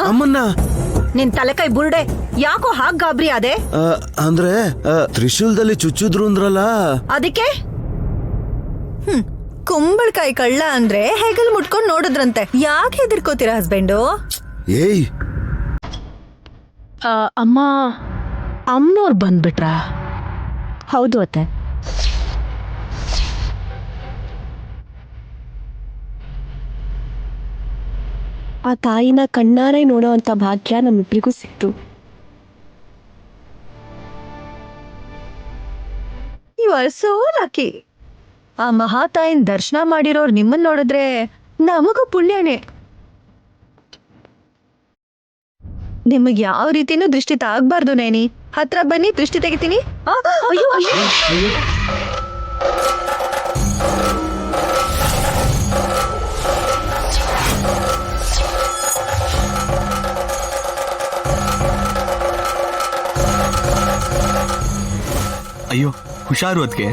ಅಮ್ಮನ್ನ ನಿನ್ ತಲೆಕೈ ಬುರುಡೆ ಯಾಕೋ ಹಾಗ್ ಗಾಬ್ರಿ ಆದೆ? ಅಂದ್ರೆ ತ್ರಿಶೂಲದಲ್ಲಿ ಚುಚ್ಚಿದ್ರು ಅಂದ್ರಲ್ಲ. ಅದಕ್ಕೆ ಕುಂಬಳಕಾಯಿ ಕಳ್ಳ ಅಂದ್ರೆ ಹೆಗಲ್ ಮುಟ್ಕೊಂಡ್ ನೋಡಿದ್ರಂತೆ. ಯಾಕೆ ಹೆದರ್ಕೋತೀರಾ ಹಸ್ಬೆಂಡು? ಏಯ್ ಅಮ್ಮ, ಅಮ್ಮನವ್ರು ಬಂದ್ಬಿಟ್ರಾ? ಹೌದು ಅತ್ತೆ. ಆ ತಾಯಿನ ಕಣ್ಣಾರೆ ನೋಡೋ ಅಂತ ಭಾಗ್ಯ ನಮ್ಮಿಬ್ರಿಗೂ ಸಿಕ್ತು. You are so lucky. ಆ ಮಹಾತಾಯಿನ ದರ್ಶನ ಮಾಡಿರೋರು ನಿಮ್ಮನ್ನ ನೋಡಿದ್ರೆ ನಮಗೂ ಪುಣ್ಯನೇ. ನಿಮಗೆ ಯಾವ ರೀತಿನೂ ದೃಷ್ಟಿ ತಾಗ್ಬಾರ್ದು. ನೇನಿ ಹತ್ರ ಬನ್ನಿ, ದೃಷ್ಟಿ ತೆಗಿತೀನಿ. ಅಯ್ಯೋ ಅಯ್ಯೋ. ಅಯ್ಯೋ, ಹುಷಾರು ಅದಕ್ಕೆ.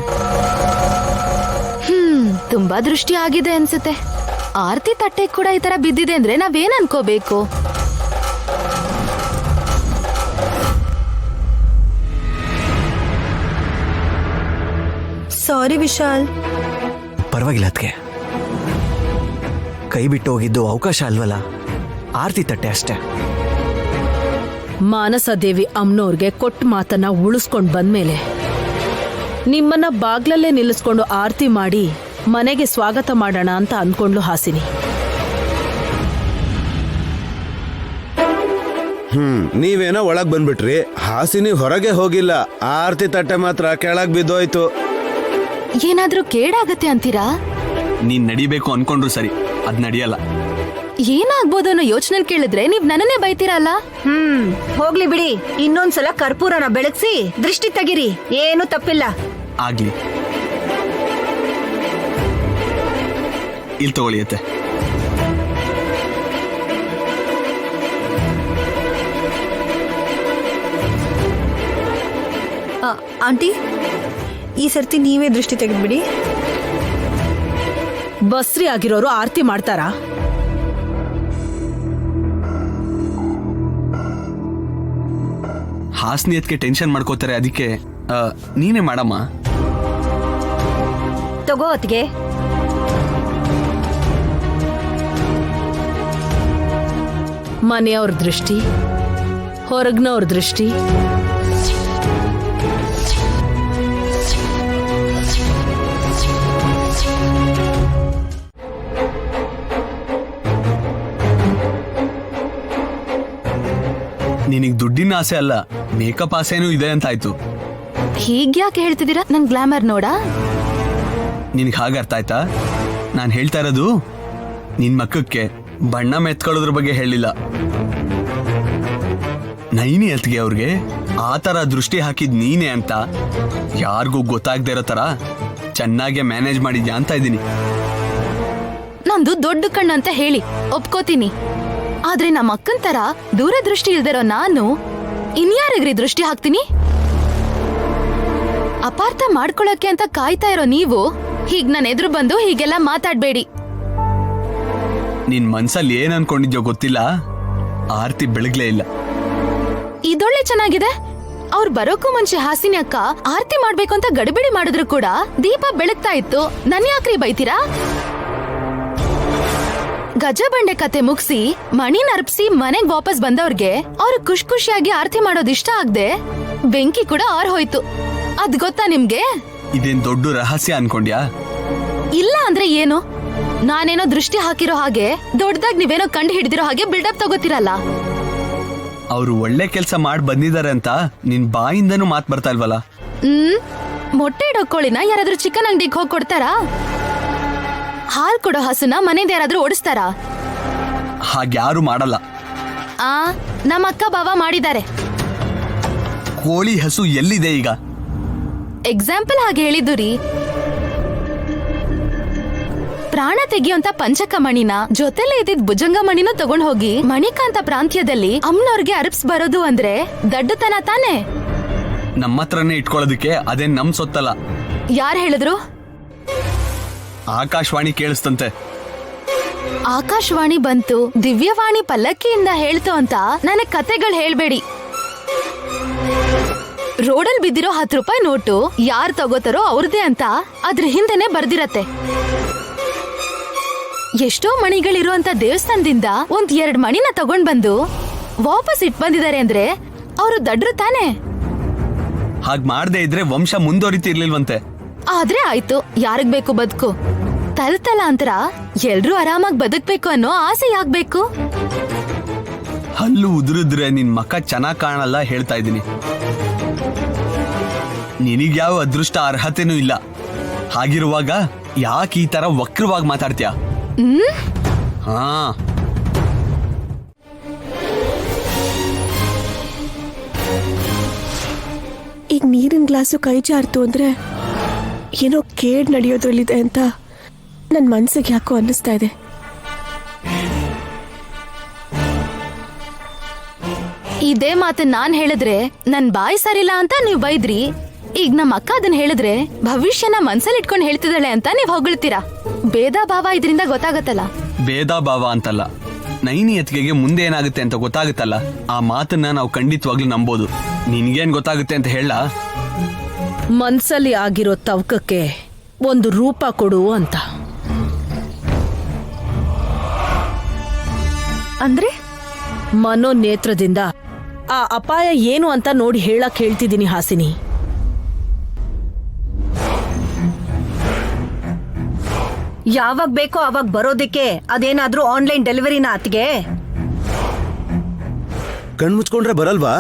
ತುಂಬಾ ದೃಷ್ಟಿ ಆಗಿದೆ ಅನ್ಸುತ್ತೆ. ಆರ್ತಿ ತಟ್ಟೆ ಕೂಡ ಈ ತರ ಬಿದ್ದಿದೆ ಅಂದ್ರೆ ನಾವೇನ್ ಅನ್ಕೋಬೇಕು? ಸಾರಿ ವಿಶಾಲ್. ಪರವಾಗಿಲ್ಲ ಅದಕ್ಕೆ. ಕೈ ಬಿಟ್ಟು ಹೋಗಿದ್ದು ಅವಕಾಶ ಅಲ್ವಲ್ಲ, ಆರ್ತಿ ತಟ್ಟೆ ಅಷ್ಟೇ. ಮಾನಸ ದೇವಿ ಅಮ್ಮನವ್ರಿಗೆ ಕೊಟ್ಟ ಮಾತನ್ನ ಉಳಿಸ್ಕೊಂಡ್ ಬಂದ್ಮೇಲೆ ನಿಮ್ಮನ್ನ ಬಾಗ್ಲಲ್ಲೇ ನಿಲ್ಲಿಸ್ಕೊಂಡು ಆರತಿ ಮಾಡಿ ಮನೆಗೆ ಸ್ವಾಗತ ಮಾಡೋಣ ಅಂತ ಅನ್ಕೊಂಡ್ಲು ಹಾಸಿನಿ. ನೀವೇನೋ ಒಳಗ್ ಬಂದ್ಬಿಟ್ರಿ, ಹಾಸಿನಿ ಹೊರಗೆ ಹೋಗಿಲ್ಲ. ಆರ್ತಿ ತಟ್ಟೆ ಮಾತ್ರ ಕೆಳಗ್ ಬಿದ್ದೋಯ್ತು. ಏನಾದ್ರೂ ಕೇಡಾಗತ್ತೆ ಅಂತೀರಾ? ನೀನ್ ನಡಿಬೇಕು ಅನ್ಕೊಂಡ್ರು ಸರಿ, ಅದ್ ನಡಿಯಲ್ಲ. ಏನಾಗ್ಬೋದು ಅನ್ನೋ ಯೋಚನೆ ಕೇಳಿದ್ರೆ ನೀವ್ ನನ್ನನ್ನೇ ಬೈತೀರಲ್ಲ. ಹೋಗ್ಲಿ ಬಿಡಿ. ಇನ್ನೊಂದ್ಸಲ ಕರ್ಪೂರನ ಬೆಳಗ್ಸಿ ದೃಷ್ಟಿ ತೆಗಿರಿ, ಏನು ತಪ್ಪಿಲ್ಲ. ಆಗ್ಲಿ, ಇಲ್ಲಿ ತಗೊಳ್ಳಿಯತ್ತೆ. ಆಂಟಿ, ಈ ಸರ್ತಿ ನೀವೇ ದೃಷ್ಟಿ ತೆಗೆದ್ಬಿಡಿ. ಬಸ್ರಿ ಆಗಿರೋರು ಆರತಿ ಮಾಡ್ತಾರಾ? ಹಾಸ್ನಿಯತ್ಗೆ ಟೆನ್ಷನ್ ಮಾಡ್ಕೋತಾರೆ, ಅದಕ್ಕೆ ನೀನೇ ಮಾಡಮ್ಮ. ತಗೋ ಅತ್ಗೆ. ಮನೆಯವ್ರ ದೃಷ್ಟಿ, ಹೊರಗ್ನವ್ರ ದೃಷ್ಟಿ, ನಿನಗ್ ದುಡ್ಡಿನ ಆಸೆ ಅಲ್ಲ, ಮೇಕಪ್ ಆಸೆನೂ ಇದೆ ಅಂತ ಆಯ್ತು. ಹೀಗ್ಯಾಕೆ ಹೇಳ್ತಿದ್ದೀರಾ? ನನ್ ಗ್ಲಾಮರ್ ನೋಡಾ? ನಿನಗೆ ಹಾಗೆ ಅರ್ಥ ಆಯ್ತಾ? ನಾನು ಹೇಳ್ತಾ ಇರೋದು ನಿನ್ ಮಕ್ಕಕ್ಕೆ ಬಣ್ಣ ಮೆತ್ಕೊಳ್ಳೋದ್ರ ಬಗ್ಗೆ ಹೇಳಿಲ್ಲ. ನೈನಿ ಅತ್ಗೆ ಅವ್ರಿಗೆ ಆ ತರ ದೃಷ್ಟಿ ಹಾಕಿದ್ ನೀನೆ ಅಂತ ಯಾರಿಗೂ ಗೊತ್ತಾಗದೆ ಇರೋ ತರ ಚೆನ್ನಾಗೆ ಮ್ಯಾನೇಜ್ ಮಾಡಿದ್ಯಾ ಅಂತ ಇದ್ದೀನಿ. ನಂದು ದೊಡ್ಡ ಕಣ್ಣು ಅಂತ ಹೇಳಿ ಒಪ್ಕೋತೀನಿ. ಆದ್ರೆ ನಮ್ಮ ಅಕ್ಕನ್ ತರ ದೂರದೃಷ್ಟಿ ಇಲ್ದಿರೋ ನಾನು ಇನ್ಯಾರಿಗ್ರಿ ದೃಷ್ಟಿ ಹಾಕ್ತೀನಿ? ಅಪಾರ್ಥ ಮಾಡ್ಕೊಳಕ್ಕೆ ಅಂತ ಕಾಯ್ತಾ ಇರೋ ನೀವು ಹೀಗ್ ನನ್ನ ಎದುರು ಬಂದು ಹೀಗೆಲ್ಲ ಮಾತಾಡ್ಬೇಡಿ. ನಿನ್ ಮನ್ಸಲ್ಲಿ ಏನ್ ಅನ್ಕೊಂಡಿದ್ಯೋ ಗೊತ್ತಿಲ್ಲ, ಆರ್ತಿ ಬೆಳಗ್ಲೇ ಇಲ್ಲ. ಇದೊಳ್ಳೆ ಚೆನ್ನಾಗಿದೆ. ಅವ್ರು ಬರೋಕ್ಕೂ ಮುಂಚೆ ಹಾಸಿನಿ ಅಕ್ಕ ಆರತಿ ಮಾಡ್ಬೇಕು ಅಂತ ಗಡಿಬಿಡಿ ಮಾಡಿದ್ರು ಕೂಡ ದೀಪ ಬೆಳಗ್ತಾ ಇತ್ತು. ನನ್ ಯಾಕ್ರಿ ಬೈತೀರಾ? ಗಜ ಬಂಡೆ ಕತೆ ಮುಗಿಸಿ ಮಣಿನ ಅರ್ಪಿಸಿ ಮನೆಗ್ ವಾಪಸ್ ಬಂದವ್ರಿಗೆ ಅವ್ರು ಖುಷಿಯಾಗಿ ಆರತಿ ಮಾಡೋದ್ ಇಷ್ಟ ಆಗದೆ ಬೆಂಕಿ ಕೂಡ ಆರ್ ಹೋಯ್ತು. ಅದ್ ಗೊತ್ತಾ ನಿಮ್ಗೆ? ಇದೇನ್ ದೊಡ್ಡ ರಹಸ್ಯ ಅನ್ಕೊಂಡ್ಯಾ? ಇಲ್ಲ ಅಂದ್ರೆ ಏನು? ನಾನೇನೋ ದೃಷ್ಟಿ ಹಾಕಿರೋ ಹಾಗೆ ದೊಡ್ಡದಾಗ್ ನೀವೇನೋ ಕಂಡು ಹಿಡಿದಿರೋ ಹಾಗೆ ಬಿಲ್ಡಪ್ ತಗೋತಿರಲ್ಲ. ಅವ್ರು ಒಳ್ಳೆ ಕೆಲ್ಸ ಮಾಡಿ ಬಂದಿದ್ದಾರೆ ಅಂತ ನಿನ್ ಬಾಯಿಂದನೂ ಮಾತ್ ಬರ್ತಾ ಇಲ್ವಲ್ಲ? ಮೊಟ್ಟೆ ಇಡೋ ಕೋಳಿನ ಯಾರಾದ್ರೂ ಚಿಕನ್ ಅಂಗಡಿಗೆ ಹೋಗಿ ಕೊಡ್ತಾರಾ? ಹಾಲ್ ಕೊಡೋ ಹಸುನ ಮನೆಯಿಂದ ಯಾರಾದ್ರೂ ಓಡಿಸ್ತಾರಾ? ಹಾಗ್ಯಾರು ಮಾಡಲ್ಲ. ನಮ್ಮ ಅಕ್ಕ ಬಾವ ಮಾಡಿದ್ದಾರೆ. ಕೋಳಿ ಹಸು ಎಲ್ಲಿದೆ ಈಗ? ಎಕ್ಸಾಂಪಲ್ ಹಾಗೆ ಹೇಳಿದ್ದು ರೀ. ಪ್ರಾಣ ತೆಗಿಯೋಂತ ಪಂಚಕ ಮಣಿನ ಜೊತೆಲೆ ಇದ್ದಿದ್ ಭುಜಂಗ ಮಣಿನ ತಗೊಂಡ್ ಹೋಗಿ ಮಣಿಕಾಂತ ಪ್ರಾಂತ್ಯದಲ್ಲಿ ಅಮ್ಮನವ್ರಿಗೆ ಅರ್ಪ್ಸ್ ಬರೋದು ಅಂದ್ರೆ ದಡ್ಡತನ ತಾನೆ. ನಮ್ಮ ಹತ್ರನೇ ಇಟ್ಕೊಳ್ಳೋದಕ್ಕೆ ಅದೇನ್ ನಮ್ ಸೊತ್ತಲ್ಲ. ಯಾರು ಹೇಳಿದ್ರು? ಆಕಾಶವಾಣಿ ಕೇಳಿಸ್ತಂತೆ. ಆಕಾಶವಾಣಿ ಬಂತು, ದಿವ್ಯವಾಣಿ ಪಲ್ಲಕ್ಕಿಯಿಂದ ಹೇಳ್ತು ಅಂತ ನನಗ್ ಕತೆಗಳು ಹೇಳ್ಬೇಡಿ. ರೋಡಲ್ ಬಿದ್ದಿರೋ 10 ರೂಪಾಯಿ ನೋಟು ಯಾರ್ ತಗೋತಾರೋ ಅವ್ರದೇ ಅಂತ ಅದ್ರ ಹಿಂದೆನೆ ಬರ್ದಿರತ್ತೆ. ಎಷ್ಟೋ ಮಣಿಗಳಿರುವಂತ ದೇವಸ್ಥಾನದಿಂದ 1-2 ಮಣಿನ ತಗೊಂಡ್ ಬಂದು ವಾಪಸ್ ಇಟ್ ಬಂದಿದ್ದಾರೆ ಅಂದ್ರೆ ಅವರು ದಡ್ರು ತಾನೆ. ಹಾಗ್ ಮಾಡದೇ ಇದ್ರೆ ವಂಶ ಮುಂದುವರಿತಿರ್ಲಿಲ್ವಂತೆ. ಆದ್ರೆ ಆಯ್ತು, ಯಾರಿಗ್ ಬೇಕು ಬದುಕು, ತಲತಲಾಂತರ ಎಲ್ರೂ ಆರಾಮಾಗಿ ಬದುಕ್ಬೇಕು ಅನ್ನೋ ಆಸೆ ಯಾಗ್ಬೇಕು? ಹಲ್ಲು ಉದುರಿದ್ರೆ ನಿನ್ ಮಕ್ಕ ಚೆನ್ನಾಗ್ ಕಾಣಲ್ಲ ಹೇಳ್ತಾ ಇದ್ದೀನಿ. ನಿನಗ್ಯಾವ ಅದೃಷ್ಟ ಅರ್ಹತೆನೂ ಇಲ್ಲ. ಹಾಗಿರುವಾಗ ಯಾಕೆ ಈ ತರ ವಕ್ರವಾಗಿ ಮಾತಾಡ್ತೀಯ? ಹಾ, ಈಗ ನೀರಿನ ಗ್ಲಾಸು ಕೈ ಜಾರ್ತು ಅಂದ್ರೆ ಏನೋ ಕೇಡ್ ನಡೆಯೋದ್ರಲ್ಲಿದೆ ಅಂತ ನನ್ನ ಮನ್ಸಿಗೆ ಯಾಕೋ ಅನ್ನಿಸ್ತಾ ಇದೆ. ಇದೇ ಮಾತನ್ನ ನಾನ್ ಹೇಳಿದ್ರೆ ನನ್ ಬಾಯಿ ಸರಿಲ್ಲ ಅಂತ ನೀವ್ ಬೈದ್ರಿ. ಈಗ ನಮ್ಮ ಅಕ್ಕ ಅದನ್ನ ಹೇಳಿದ್ರೆ ಭವಿಷ್ಯನ ಮನ್ಸಲ್ಲಿ ಇಟ್ಕೊಂಡು ಹೇಳ್ತಿದ್ದಾಳೆ ಅಂತ ನೀವ್ ಹೊಗಳ್ತೀರಾ. ಭೇದ ಭಾವ ಇದರಿಂದ ಗೊತ್ತಾಗತ್ತಲ್ಲ. ಭೇದ ಭಾವ ಅಂತಲ್ಲ, ನೈನಿ ಅತ್ತಿಗೆಗೆ ಮುಂದೆ ಏನಾಗುತ್ತೆ ಅಂತ ಗೊತ್ತಾಗುತ್ತಲ್ಲ, ಆ ಮಾತನ್ನ ನಾವು ಖಂಡಿತವಾಗ್ಲೂ ನಂಬೋದು. ನಿನ್ಗೇನ್ ಗೊತ್ತಾಗುತ್ತೆ ಅಂತ ಹೇಳ? ಮನ್ಸಲ್ಲಿ ಆಗಿರೋ ತವಕಕ್ಕೆ ಒಂದು ರೂಪ ಕೊಡು ಅಂತ. ಅಂದ್ರೆ ಮನೋನೇತ್ರದಿಂದ ಆ ಅಪಾಯ ಏನು ಅಂತ ನೋಡಿ ಹೇಳಕ್ ಹೇಳ್ತಿದ್ದೀನಿ ಹಾಸಿನಿ. ಯಾವಾಗ ಬೇಕೋ ಅವಾಗ ಬರೋದಕ್ಕೆ ಅದೇನಾದ್ರೂ ಆನ್ಲೈನ್ ಡೆಲಿವರಿನ ಅತ್ತಿಗೆ? ಕಣ್ಮುಚ್ಕೊಂಡ್ರೆ ಬರಲ್ವಾ?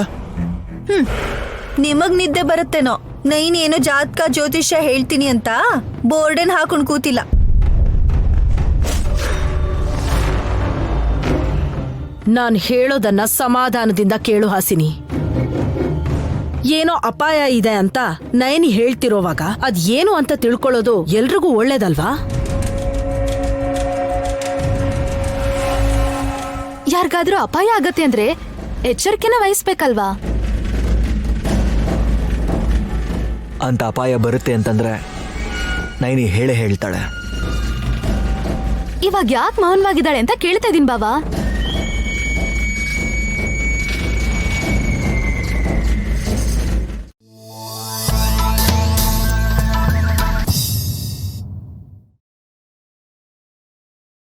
ನಿಮಗ್ ನಿದ್ದೆ ಬರುತ್ತೇನೋ. ನೈನ್ ಏನೋ ಜಾತಕ ಜ್ಯೋತಿಷ್ಯ ಹೇಳ್ತೀನಿ ಅಂತ ಬೋರ್ಡನ್ ಹಾಕೊಂಡ್ ಕೂತಿಲ್ಲ. ನಾನ್ ಹೇಳೋದನ್ನ ಸಮಾಧಾನದಿಂದ ಕೇಳು ಹಾಸಿನಿ. ಏನೋ ಅಪಾಯ ಇದೆ ಅಂತ ನಯನಿ ಹೇಳ್ತಿರೋವಾಗ ಅದ್ ಏನು ಅಂತ ತಿಳ್ಕೊಳ್ಳೋದು ಎಲ್ರಿಗೂ ಒಳ್ಳೇದಲ್ವಾ? ಯಾರಿಗಾದ್ರೂ ಅಪಾಯ ಆಗತ್ತೆ ಅಂದ್ರೆ ಎಚ್ಚರಿಕೆನ ವಹಿಸ್ಬೇಕಲ್ವಾ? ಅಂತ ಅಪಾಯ ಬರುತ್ತೆ ಅಂತಂದ್ರೆ ನೈನಿ ಹೇಳೇ ಹೇಳ್ತಾಳೆ. ಇವಾಗ ಯಾಕೆ ಮೌನವಾಗಿದ್ದಾಳೆ ಅಂತ ಕೇಳ್ತಾ ಇದೀನಿ ಬಾವಾ.